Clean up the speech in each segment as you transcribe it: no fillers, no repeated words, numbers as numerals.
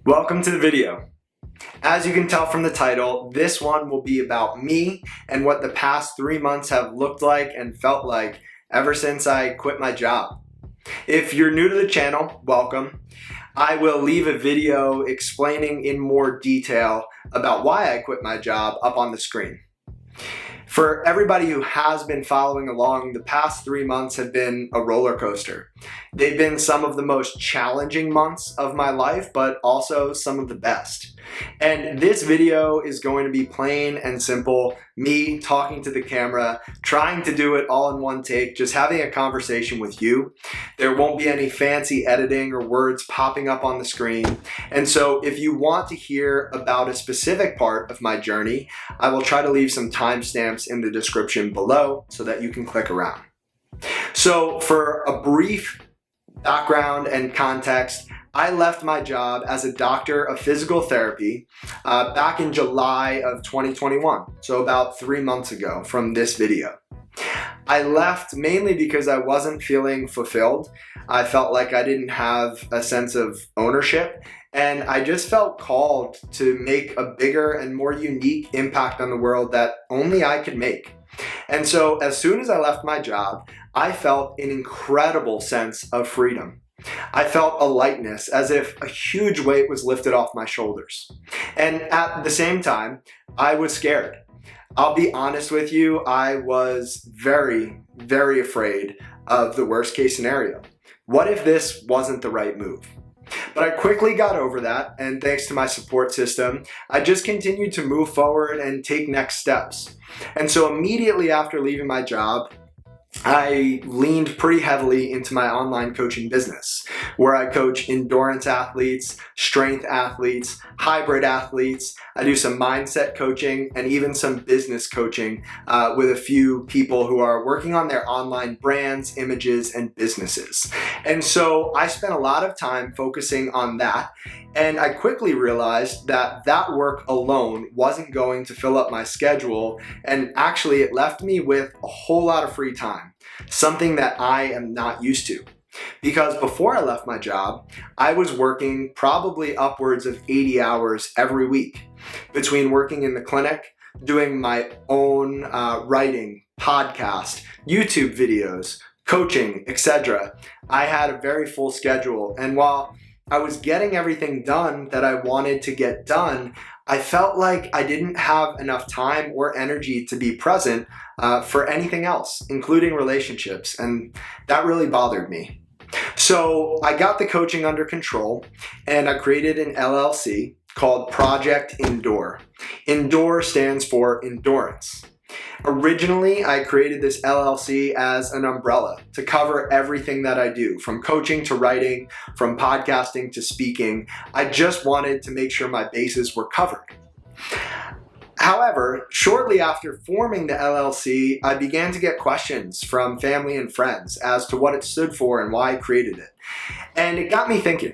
Welcome to the video. As you can tell from the title, this one will be about me and what the past 3 months have looked like and felt like ever since I quit my job. If you're new to the channel, welcome. I will leave a video explaining in more detail about why I quit my job up on the screen. For everybody who has been following along, the past 3 months have been a roller coaster. They've been some of the most challenging months of my life, but also some of the best. And this video is going to be plain and simple, me talking to the camera, trying to do it all in one take, just having a conversation with you. There won't be any fancy editing or words popping up on the screen. And so if you want to hear about a specific part of my journey, I will try to leave some timestamps in the description below so that you can click around. So for a brief background and context, I left my job as a doctor of physical therapy back in July of 2021, so about 3 months ago from this video. I left mainly because I wasn't feeling fulfilled. I felt like I didn't have a sense of ownership, and I just felt called to make a bigger and more unique impact on the world that only I could make. And so as soon as I left my job, I felt an incredible sense of freedom. I felt a lightness, as if a huge weight was lifted off my shoulders. And at the same time, I was scared. I'll be honest with you, I was very, very afraid of the worst case scenario. What if this wasn't the right move? But I quickly got over that, and thanks to my support system, I just continued to move forward and take next steps. And so immediately after leaving my job, I leaned pretty heavily into my online coaching business, where I coach endurance athletes, strength athletes, hybrid athletes. I do some mindset coaching and even some business coaching with a few people who are working on their online brands, images, and businesses. And so I spent a lot of time focusing on that, and I quickly realized that that work alone wasn't going to fill up my schedule, and actually it left me with a whole lot of free time, something that I am not used to. Because before I left my job, I was working probably upwards of 80 hours every week between working in the clinic, doing my own writing, podcast, YouTube videos, coaching, etc. I had a very full schedule, and while I was getting everything done that I wanted to get done, I felt like I didn't have enough time or energy to be present for anything else, including relationships, and that really bothered me. So I got the coaching under control, and I created an LLC called Project Endure. Endure stands for endurance. Originally, I created this LLC as an umbrella to cover everything that I do, from coaching to writing, from podcasting to speaking. I just wanted to make sure my bases were covered. However, shortly after forming the LLC, I began to get questions from family and friends as to what it stood for and why I created it. And it got me thinking.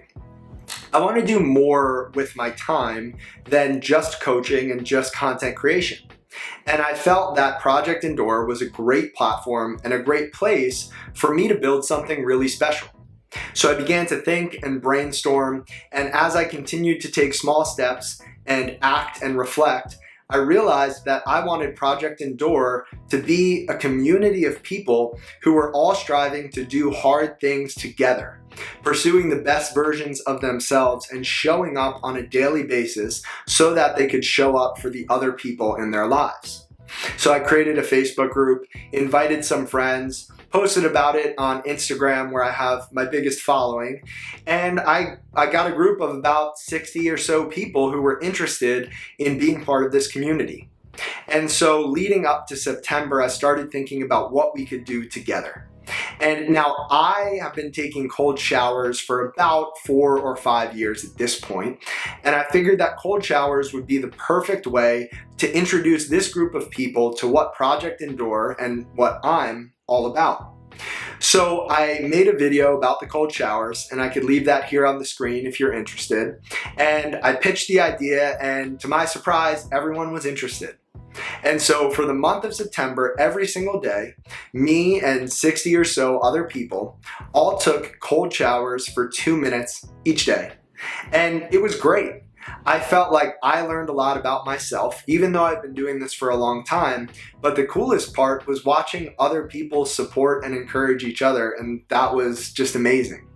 I want to do more with my time than just coaching and just content creation. And I felt that Project Endure was a great platform and a great place for me to build something really special. So I began to think and brainstorm, and as I continued to take small steps and act and reflect, I realized that I wanted Project Endure to be a community of people who were all striving to do hard things together, pursuing the best versions of themselves and showing up on a daily basis so that they could show up for the other people in their lives. So I created a Facebook group, invited some friends, posted about it on Instagram, where I have my biggest following, and I got a group of about 60 or so people who were interested in being part of this community. And so leading up to September, I started thinking about what we could do together. And now I have been taking cold showers for about 4 or 5 years at this point, and I figured that cold showers would be the perfect way to introduce this group of people to what Project Endure and what I'm all about. So I made a video about the cold showers, and I could leave that here on the screen if you're interested. And I pitched the idea, and to my surprise, everyone was interested. And so for the month of September, every single day, me and 60 or so other people all took cold showers for 2 minutes each day. And it was great. I felt like I learned a lot about myself, even though I've been doing this for a long time. But the coolest part was watching other people support and encourage each other, and that was just amazing.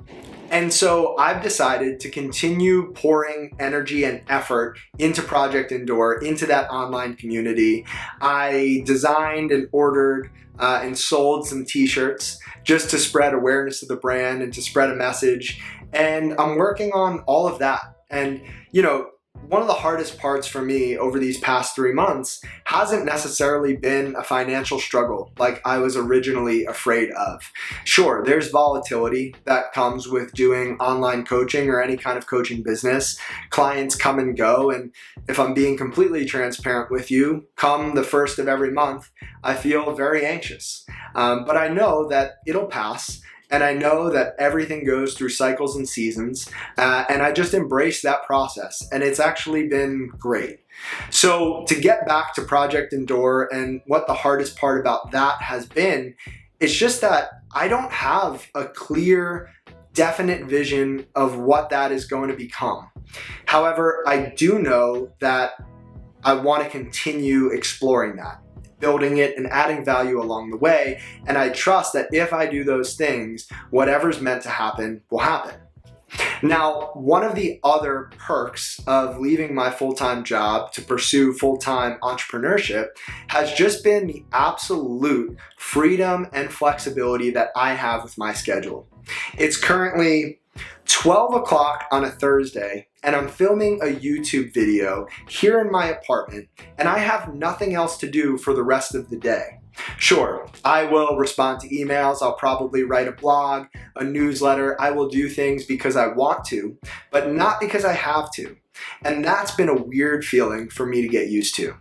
And so I've decided to continue pouring energy and effort into Project Endure, into that online community. I designed and ordered and sold some t-shirts just to spread awareness of the brand and to spread a message. And I'm working on all of that. And you know, one of the hardest parts for me over these past 3 months hasn't necessarily been a financial struggle like I was originally afraid of. Sure, there's volatility that comes with doing online coaching or any kind of coaching business. Clients come and go, and if I'm being completely transparent with you, come the first of every month, I feel very anxious. But I know that it'll pass. And I know that everything goes through cycles and seasons, and I just embrace that process, and it's actually been great. So to get back to Project Endure and what the hardest part about that has been, it's just that I don't have a clear, definite vision of what that is going to become. However, I do know that I want to continue exploring that, building it and adding value along the way. And I trust that if I do those things, whatever's meant to happen will happen. Now, one of the other perks of leaving my full-time job to pursue full-time entrepreneurship has just been the absolute freedom and flexibility that I have with my schedule. It's currently 12 o'clock on a Thursday, and I'm filming a YouTube video here in my apartment, and I have nothing else to do for the rest of the day. Sure, I will respond to emails, I'll probably write a blog, a newsletter, I will do things because I want to, but not because I have to. And that's been a weird feeling for me to get used to.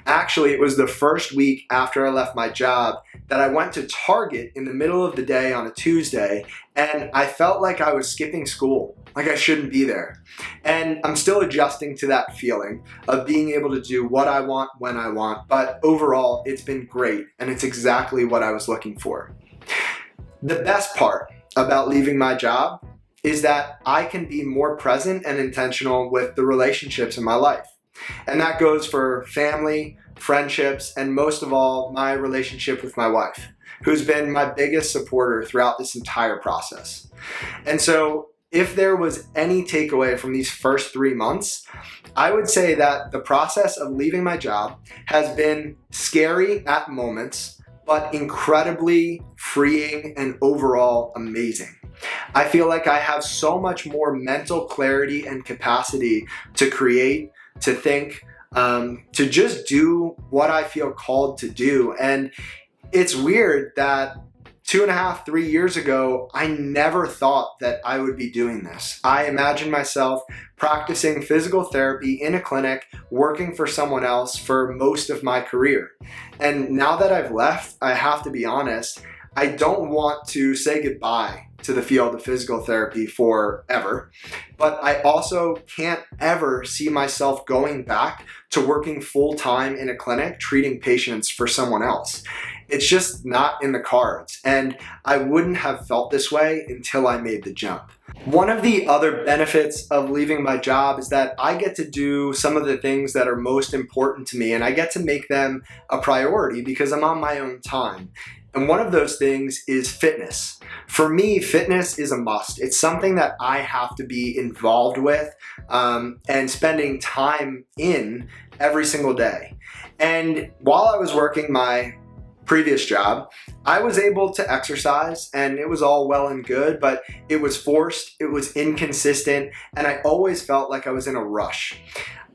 Actually, it was the first week after I left my job that I went to Target in the middle of the day on a Tuesday, and I felt like I was skipping school, like I shouldn't be there. And I'm still adjusting to that feeling of being able to do what I want when I want, but overall, it's been great, and it's exactly what I was looking for. The best part about leaving my job is that I can be more present and intentional with the relationships in my life. And that goes for family, friendships, and most of all, my relationship with my wife, who's been my biggest supporter throughout this entire process. And so if there was any takeaway from these first 3 months, I would say that the process of leaving my job has been scary at moments, but incredibly freeing and overall amazing. I feel like I have so much more mental clarity and capacity to create, to think, to just do what I feel called to do. And it's weird that 2.5, 3 years ago, I never thought that I would be doing this. I imagined myself practicing physical therapy in a clinic, working for someone else for most of my career. And now that I've left, I have to be honest, I don't want to say goodbye to the field of physical therapy forever, but I also can't ever see myself going back to working full-time in a clinic treating patients for someone else. It's just not in the cards, and I wouldn't have felt this way until I made the jump. One of the other benefits of leaving my job is that I get to do some of the things that are most important to me, and I get to make them a priority because I'm on my own time. And one of those things is fitness. For me, fitness is a must. It's something that I have to be involved with and spending time in every single day. And while I was working my previous job, I was able to exercise and it was all well and good, but it was forced, it was inconsistent, and I always felt like I was in a rush.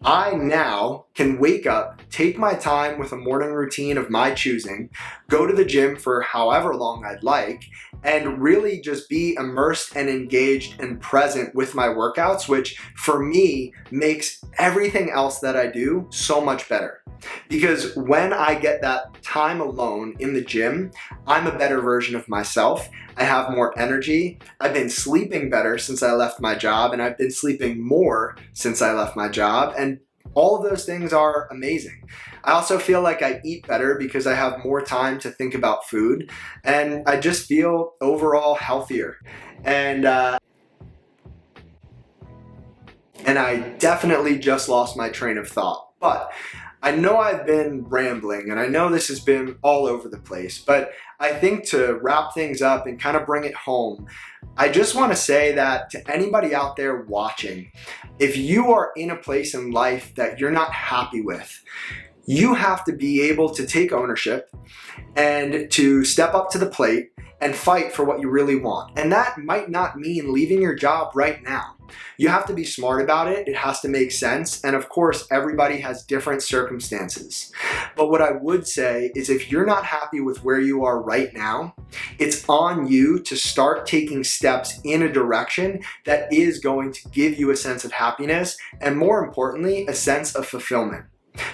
I now can wake up, take my time with a morning routine of my choosing, go to the gym for however long I'd like, and really just be immersed and engaged and present with my workouts, which for me makes everything else that I do so much better. Because when I get that time alone in the gym, I'm a better version of myself. I have more energy. I've been sleeping better since I left my job, and I've been sleeping more since I left my job, and all of those things are amazing. I also feel like I eat better because I have more time to think about food, and I just feel overall healthier. And And I definitely just lost my train of thought. But I know I've been rambling and I know this has been all over the place, but I think to wrap things up and kind of bring it home, I just want to say that to anybody out there watching, if you are in a place in life that you're not happy with, you have to be able to take ownership and to step up to the plate and fight for what you really want. And that might not mean leaving your job right now. You have to be smart about it. It has to make sense. And of course, everybody has different circumstances. But what I would say is if you're not happy with where you are right now, it's on you to start taking steps in a direction that is going to give you a sense of happiness and, more importantly, a sense of fulfillment.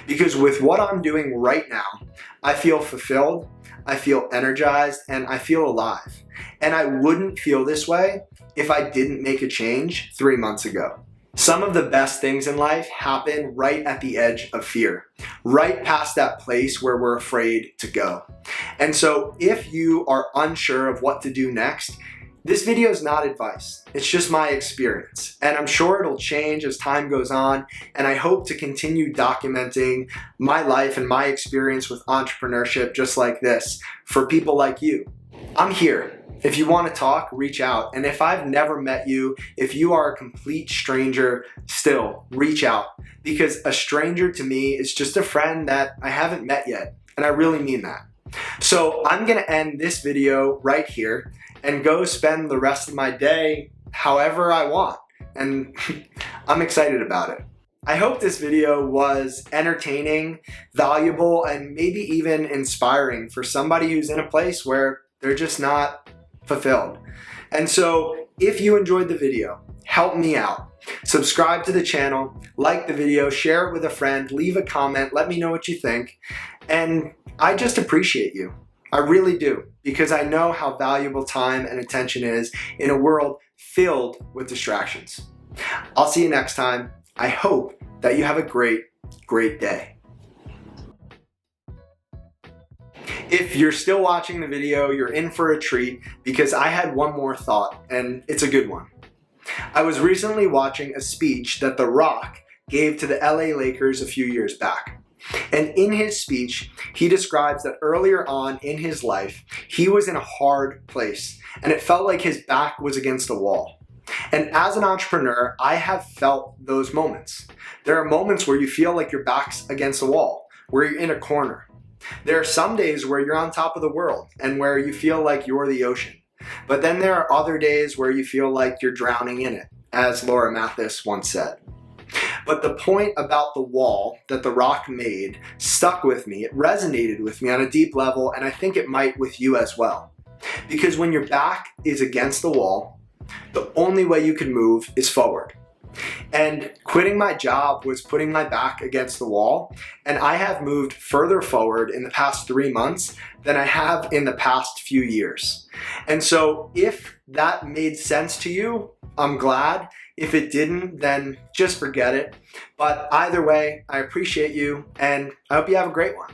Because with what I'm doing right now, I feel fulfilled, I feel energized, and I feel alive. And I wouldn't feel this way if I didn't make a change 3 months ago. Some of the best things in life happen right at the edge of fear, right past that place where we're afraid to go. And so if you are unsure of what to do next, this video is not advice, it's just my experience. And I'm sure it'll change as time goes on, and I hope to continue documenting my life and my experience with entrepreneurship just like this for people like you. I'm here. If you want to talk, reach out. And if I've never met you, if you are a complete stranger, still reach out. Because a stranger to me is just a friend that I haven't met yet. And I really mean that. So I'm going to end this video right here and go spend the rest of my day however I want. And I'm excited about it. I hope this video was entertaining, valuable, and maybe even inspiring for somebody who's in a place where they're just not fulfilled. And so if you enjoyed the video, help me out. Subscribe to the channel, like the video, share it with a friend, leave a comment, let me know what you think. And I just appreciate you. I really do, because I know how valuable time and attention is in a world filled with distractions. I'll see you next time. I hope that you have a great, great day. If you're still watching the video, you're in for a treat because I had one more thought, and it's a good one. I was recently watching a speech that The Rock gave to the LA Lakers a few years back. And in his speech, he describes that earlier on in his life, he was in a hard place and it felt like his back was against a wall. And as an entrepreneur, I have felt those moments. There are moments where you feel like your back's against a wall, where you're in a corner. There are some days where you're on top of the world and where you feel like you're the ocean. But then there are other days where you feel like you're drowning in it, as Laura Mathis once said. But the point about the wall that The Rock made stuck with me. It resonated with me on a deep level, and I think it might with you as well. Because when your back is against the wall, the only way you can move is forward. And quitting my job was putting my back against the wall, and I have moved further forward in the past 3 months than I have in the past few years. And so if that made sense to you, I'm glad. If it didn't, then just forget it. But either way, I appreciate you, and I hope you have a great one.